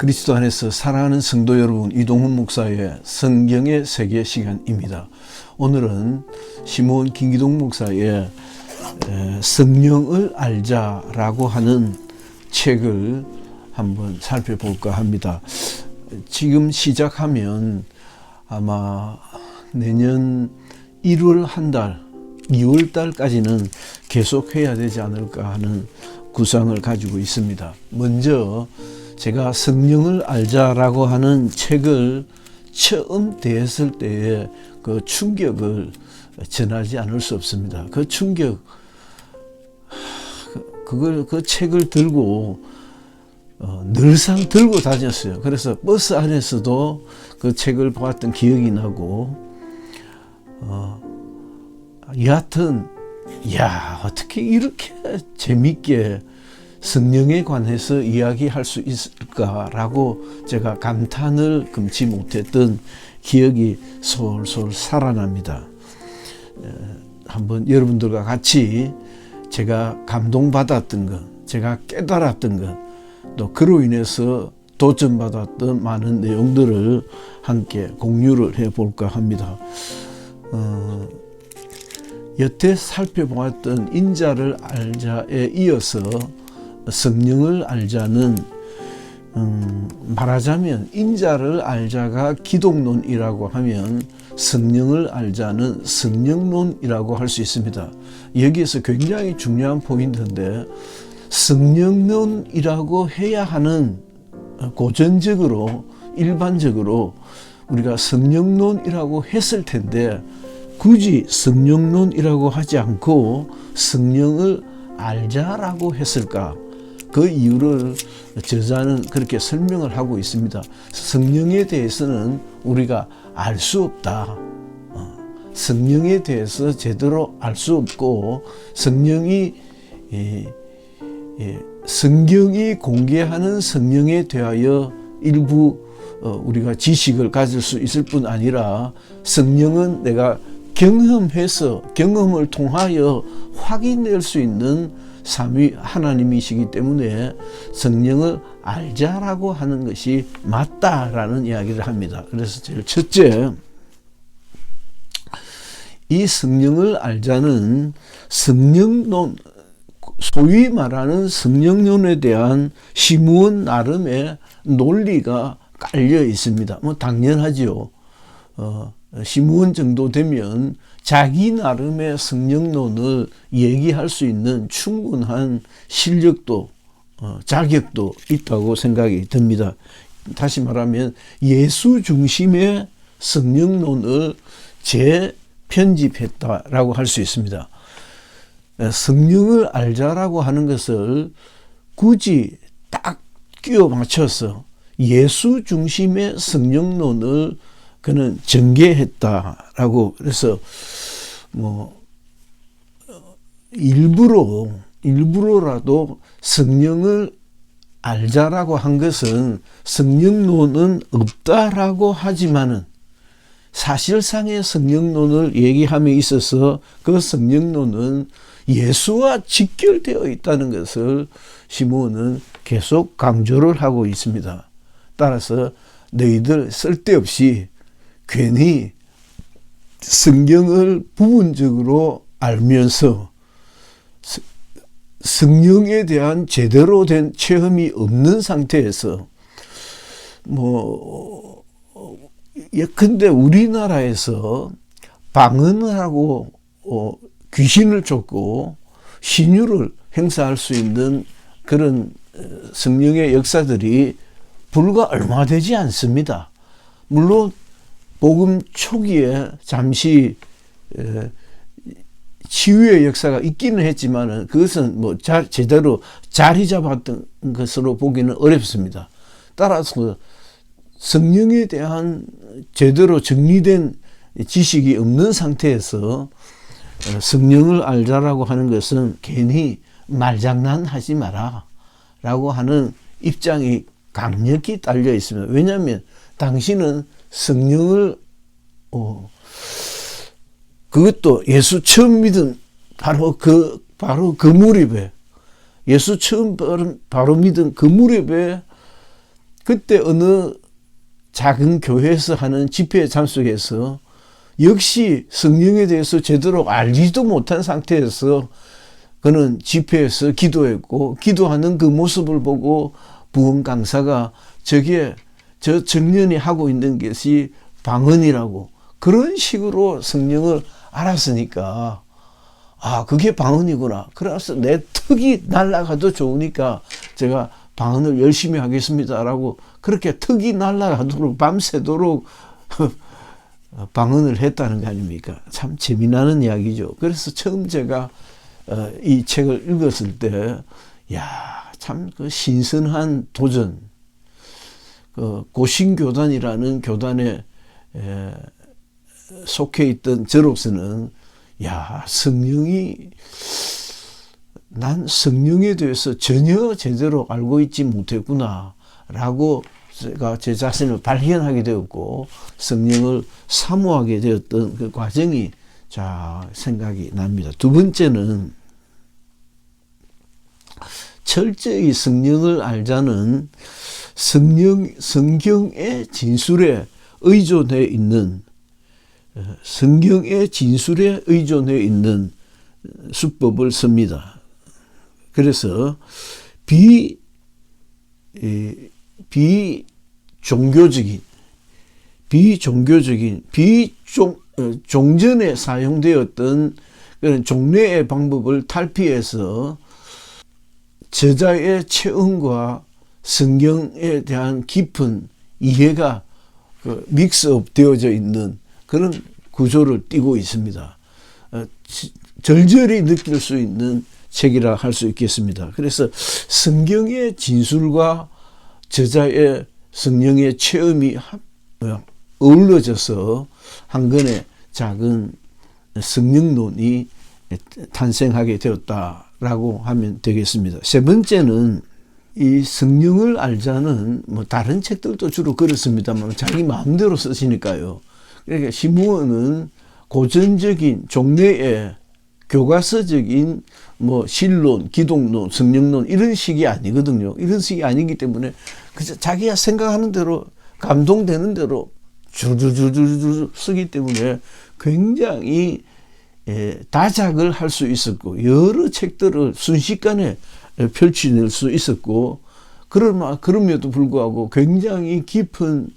그리스도 안에서 사랑하는 성도 여러분, 이동훈 목사의 성경의 세계 시간입니다. 오늘은 시몬 김기동 목사의 성령을 알자라고 하는 책을 한번 살펴볼까 합니다. 지금 시작하면 아마 내년 1월 한 달, 2월 달까지는 계속 해야 되지 않을까 하는 구상을 가지고 있습니다. 먼저 제가 성령을 알자라고 하는 책을 처음 대했을 때의 그 충격을 전하지 않을 수 없습니다. 그 충격, 그 책을 들고 늘상 들고 다녔어요. 그래서 버스 안에서도 그 책을 보았던 기억이 나고, 여하튼, 어떻게 이렇게 재밌게 성령에 관해서 이야기할 수 있을까라고 제가 감탄을 금치 못했던 기억이 솔솔 살아납니다. 한번 여러분들과 같이 제가 감동받았던 것, 제가 깨달았던 것, 또 그로 인해서 도전받았던 많은 내용들을 함께 공유를 해볼까 합니다. 여태 살펴보았던 인자를 알자에 이어서 성령을 알자는 말하자면 인자를 알자가 기독론이라고 하면 성령을 알자는 성령론이라고 할 수 있습니다. 여기에서 굉장히 중요한 포인트인데, 성령론이라고 해야 하는, 고전적으로 일반적으로 우리가 성령론이라고 했을 텐데 굳이 성령론이라고 하지 않고 성령을 알자라고 했을까? 그 이유를 저자는 그렇게 설명을 하고 있습니다. 성령에 대해서는 우리가 알 수 없다. 성령에 대해서 제대로 알 수 없고, 성령이 성경이 공개하는 성령에 대하여 일부 우리가 지식을 가질 수 있을 뿐 아니라, 성령은 내가 경험을 통하여 확인될 수 있는 삼위 하나님이시기 때문에 성령을 알자라고 하는 것이 맞다라는 이야기를 합니다. 그래서 제일 첫째, 이 성령을 알자는 성령론, 소위 말하는 성령론에 대한 시몬 나름의 논리가 깔려 있습니다. 당연하죠. 시몬 정도 되면 자기 나름의 성령론을 얘기할 수 있는 충분한 실력도 자격도 있다고 생각이 듭니다. 다시 말하면 예수 중심의 성령론을 재편집했다라고 할 수 있습니다. 성령을 알자라고 하는 것을 굳이 딱 끼워 맞춰서 예수 중심의 성령론을 그는 전개했다라고. 그래서 일부러라도 성령을 알자라고 한 것은 성령론은 없다라고 하지만은 사실상의 성령론을 얘기함에 있어서 그 성령론은 예수와 직결되어 있다는 것을 시몬은 계속 강조를 하고 있습니다. 따라서 너희들 쓸데없이 괜히 성경을 부분적으로 알면서 성령에 대한 제대로 된 체험이 없는 상태에서 예컨대 우리나라에서 방언을 하고 귀신을 쫓고 신유를 행사할 수 있는 그런 성령의 역사들이 불과 얼마 되지 않습니다. 물론 복음 초기에 잠시 치유의 역사가 있기는 했지만 그것은 제대로 자리 잡았던 것으로 보기는 어렵습니다. 따라서 성령에 대한 제대로 정리된 지식이 없는 상태에서 성령을 알자라고 하는 것은 괜히 말장난하지 마라 라고 하는 입장이 강력히 딸려 있습니다. 왜냐하면 당신은 성령을 그것도 예수 처음 믿은 바로 그 무렵에, 예수 처음 바로 믿은 그 무렵에 그때 어느 작은 교회에서 하는 집회에 참석해서 역시 성령에 대해서 제대로 알지도 못한 상태에서 그는 집회에서 기도했고, 기도하는 그 모습을 보고 부흥 강사가 저게 저 청년이 하고 있는 것이 방언이라고, 그런 식으로 성령을 알았으니까 그게 방언이구나. 그래서 내 턱이 날아가도 좋으니까 제가 방언을 열심히 하겠습니다라고 그렇게 턱이 날아가도록 밤새도록 방언을 했다는 거 아닙니까? 참 재미나는 이야기죠. 그래서 처음 제가 이 책을 읽었을 때, 참 그 신선한 도전, 고신교단이라는 교단에 속해 있던 저로서는, 난 성령에 대해서 전혀 제대로 알고 있지 못했구나 라고 제가 제 자신을 발견하게 되었고, 성령을 사모하게 되었던 그 과정이 생각이 납니다. 두 번째는 철저히 성령을 알자는 성경의 진술에 의존해 있는, 성경의 진술에 의존해 있는 수법을 씁니다. 그래서 종전에 사용되었던 그런 종례의 방법을 탈피해서 저자의 체험과 성경에 대한 깊은 이해가 믹스업 되어져 있는 그런 구조를 띠고 있습니다. 절절히 느낄 수 있는 책이라 할 수 있겠습니다. 그래서 성경의 진술과 저자의 성령의 체험이 어우러져서 한 권의 작은 성령론이 탄생하게 되었다라고 하면 되겠습니다. 세 번째는 이 성령을 알자는 다른 책들도 주로 그렇습니다만 자기 마음대로 쓰시니까요. 그러니까 시므온은 고전적인 종례의 교과서적인 신론, 기독론, 성령론 이런 식이 아니거든요. 이런 식이 아니기 때문에 그저 자기가 생각하는 대로 감동되는 대로 줄줄줄줄 쓰기 때문에 굉장히 다작을 할 수 있었고 여러 책들을 순식간에 펼쳐낼 수 있었고 그럼에도 불구하고 굉장히 깊은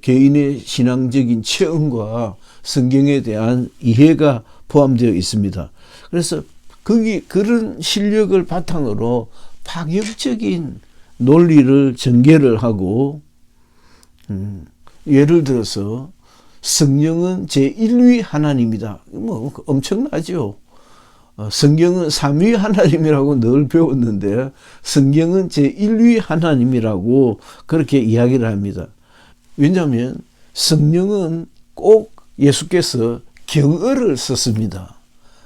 개인의 신앙적인 체험과 성경에 대한 이해가 포함되어 있습니다. 그래서 그런 실력을 바탕으로 파격적인 논리를 전개를 하고 예를 들어서 성령은 제1위 하나님이다. 엄청나죠. 성경은 3위 하나님이라고 늘 배웠는데 성경은 제1위 하나님이라고 그렇게 이야기를 합니다. 왜냐하면 성령은 꼭 예수께서 경어를 썼습니다.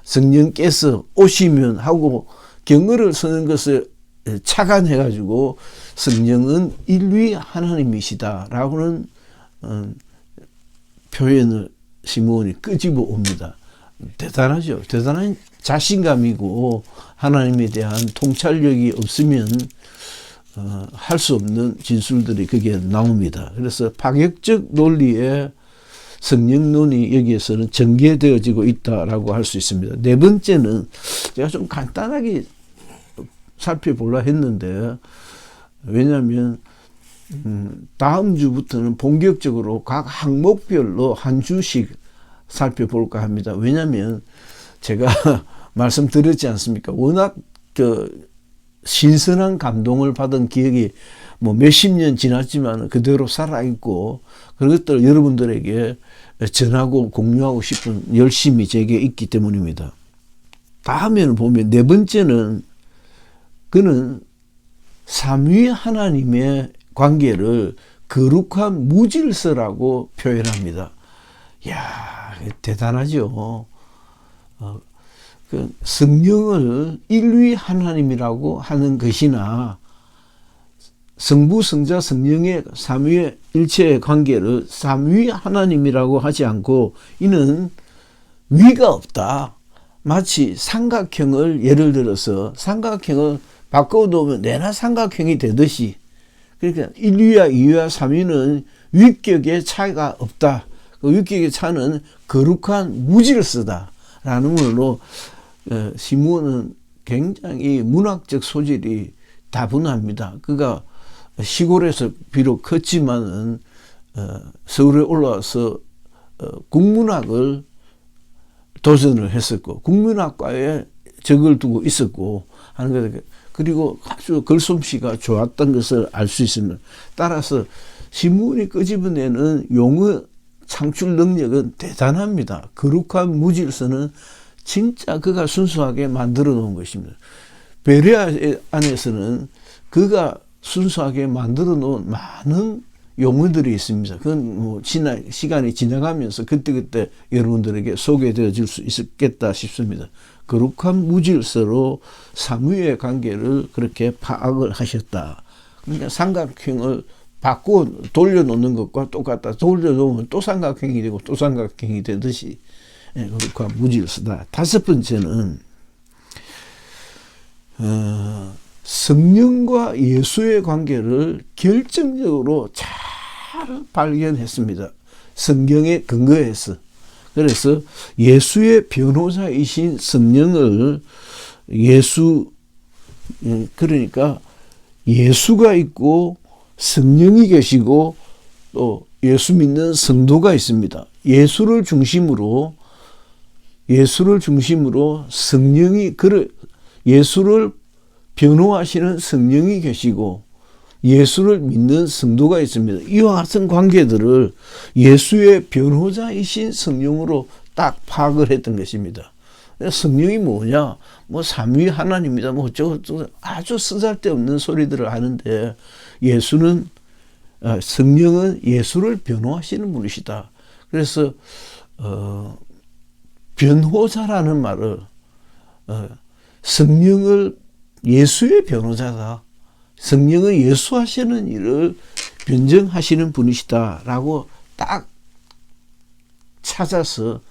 성령께서 오시면 하고 경어를 쓰는 것을 착안해가지고 성령은 1위 하나님이시다라고는 표현을 시므온이 끄집어 옵니다. 대단하죠. 대단한 자신감이고 하나님에 대한 통찰력이 없으면 할 수 없는 진술들이 거기에 나옵니다. 그래서 파격적 논리의 성령론이 여기에서는 전개되어지고 있다라고 할 수 있습니다. 네 번째는 제가 좀 간단하게 살펴보려 했는데 왜냐하면 다음 주부터는 본격적으로 각 항목별로 한 주씩 살펴볼까 합니다. 왜냐하면 제가 말씀드렸지 않습니까? 워낙 신선한 감동을 받은 기억이 몇십 년 지났지만 그대로 살아있고 그런 것들을 여러분들에게 전하고 공유하고 싶은 열심이 제게 있기 때문입니다. 다음에는 보면 네 번째는 그는 삼위 하나님의 관계를 거룩한 무질서라고 표현합니다. 이야, 대단하죠. 성령을 1위 하나님이라고 하는 것이나 성부, 성자, 성령의 삼위의 일체의 관계를 삼위 하나님이라고 하지 않고 이는 위가 없다. 마치 삼각형을 예를 들어서 삼각형을 바꿔놓으면 내나 삼각형이 되듯이 그러니까 1위와 2위와 3위는 위격의 차이가 없다. 그 위격의 차는 거룩한 무질서다라는 걸로 시므온은 굉장히 문학적 소질이 다분합니다. 그가 시골에서 비록 컸지만은 서울에 올라와서 국문학을 도전을 했었고 국문학과에 적을 두고 있었고 하는 것. 그리고 아주 글솜씨가 좋았던 것을 알 수 있습니다. 따라서 시므온이 끄집어내는 용어 창출 능력은 대단합니다. 거룩한 무질서는 진짜 그가 순수하게 만들어 놓은 것입니다. 베레아 안에서는 그가 순수하게 만들어 놓은 많은 용어들이 있습니다. 그건 뭐 시간이 지나가면서 그때그때 여러분들에게 소개되어 줄 수 있겠다 싶습니다. 거룩한 무질서로 삼위의 관계를 그렇게 파악을 하셨다. 그러니까 삼각형을 바꾸어 돌려놓는 것과 똑같다. 돌려놓으면 또 삼각형이 되고 또 삼각형이 되듯이 거룩한 무질서다. 다섯 번째는 성령과 예수의 관계를 결정적으로 잘 발견했습니다. 성경에 근거해서. 그래서 예수의 변호사이신 성령을 그러니까 예수가 있고 성령이 계시고 또 예수 믿는 성도가 있습니다. 예수를 중심으로 성령이 예수를 변호하시는 성령이 계시고 예수를 믿는 성도가 있습니다. 이와 같은 관계들을 예수의 변호자이신 성령으로 딱 파악을 했던 것입니다. 성령이 뭐냐? 뭐 삼위 하나님입니다. 뭐 어쩌고 아주 쓰잘데없는 소리들을 하는데 성령은 예수를 변호하시는 분이시다. 그래서 변호자라는 말을 성령을 예수의 변호자다. 성령은 예수 하시는 일을 변증하시는 분이시다라고 딱 찾아서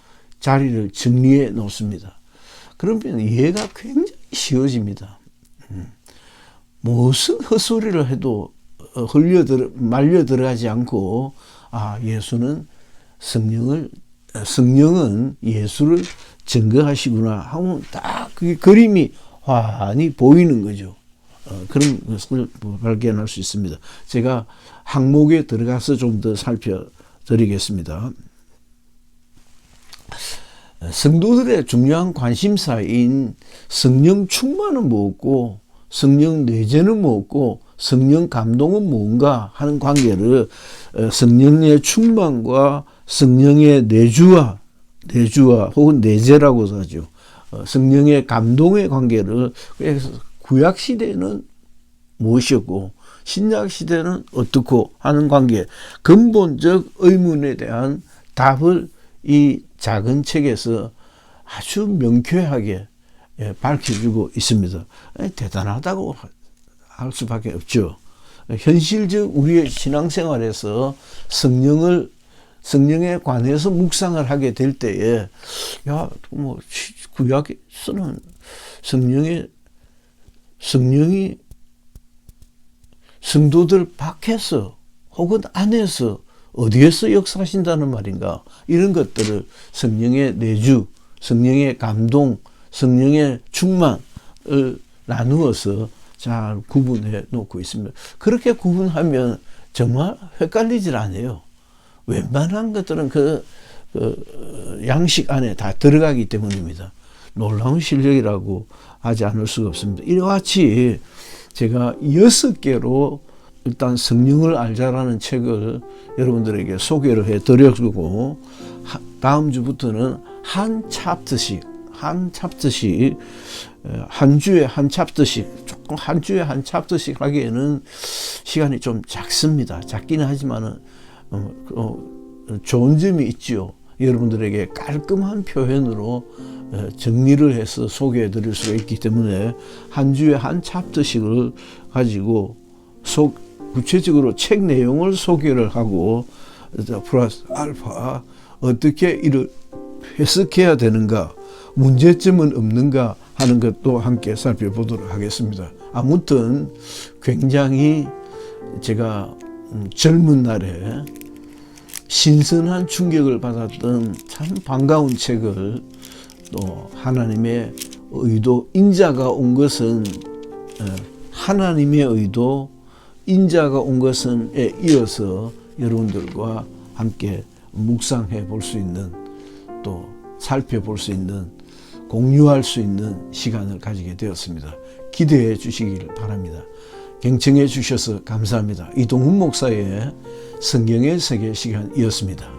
자리를 정리해 놓습니다. 그러면 이해가 굉장히 쉬워집니다. 무슨 헛소리를 해도 말려 들어가지 않고 성령은 예수를 증거하시구나 하면 딱 그게 그림이 환히 보이는 거죠. 그런 것을 발견할 수 있습니다. 제가 항목에 들어가서 좀 더 살펴드리겠습니다. 성도들의 중요한 관심사인 성령 충만은 무엇고 성령 내재는 무엇고 성령 감동은 무엇인가 하는 관계를 성령의 충만과 성령의 내주와 혹은 내재라고도 하죠. 성령의 감동의 관계를 그래서 구약시대는 무엇이었고 신약시대는 어떻고 하는 관계 근본적 의문에 대한 답을 이 작은 책에서 아주 명쾌하게 밝혀주고 있습니다. 대단하다고 할 수밖에 없죠. 현실적 우리의 신앙생활에서 성령에 관해서 묵상을 하게 될 때에 구약에서는 성령이 성도들 밖에서 혹은 안에서 어디에서 역사하신다는 말인가 이런 것들을 성령의 내주, 성령의 감동, 성령의 충만을 나누어서 잘 구분해 놓고 있습니다. 그렇게 구분하면 정말 헷갈리질 않아요. 웬만한 것들은 그 양식 안에 다 들어가기 때문입니다. 놀라운 실력이라고 하지 않을 수가 없습니다. 이와 같이 제가 6개로 일단 성령을 알자라는 책을 여러분들에게 소개를 해드렸고 다음 주부터는 한 챕터씩 한 주에 한 챕터씩 조금 한 주에 한 챕터씩 하기에는 시간이 좀 작습니다. 작기는 하지만은 좋은 점이 있죠. 여러분들에게 깔끔한 표현으로 정리를 해서 소개해 드릴 수가 있기 때문에 한 주에 한 챕터씩을 가지고 구체적으로 책 내용을 소개를 하고 플러스 알파 어떻게 이를 해석해야 되는가 문제점은 없는가 하는 것도 함께 살펴보도록 하겠습니다. 아무튼 굉장히 제가 젊은 날에 신선한 충격을 받았던 참 반가운 책을 또 하나님의 의도, 인자가 온 것은 하나님의 의도, 인자가 온 것은에 이어서 여러분들과 함께 묵상해 볼 수 있는, 또 살펴볼 수 있는, 공유할 수 있는 시간을 가지게 되었습니다. 기대해 주시길 바랍니다. 경청해 주셔서 감사합니다. 이동훈 목사의 성경의 세계 시간이었습니다.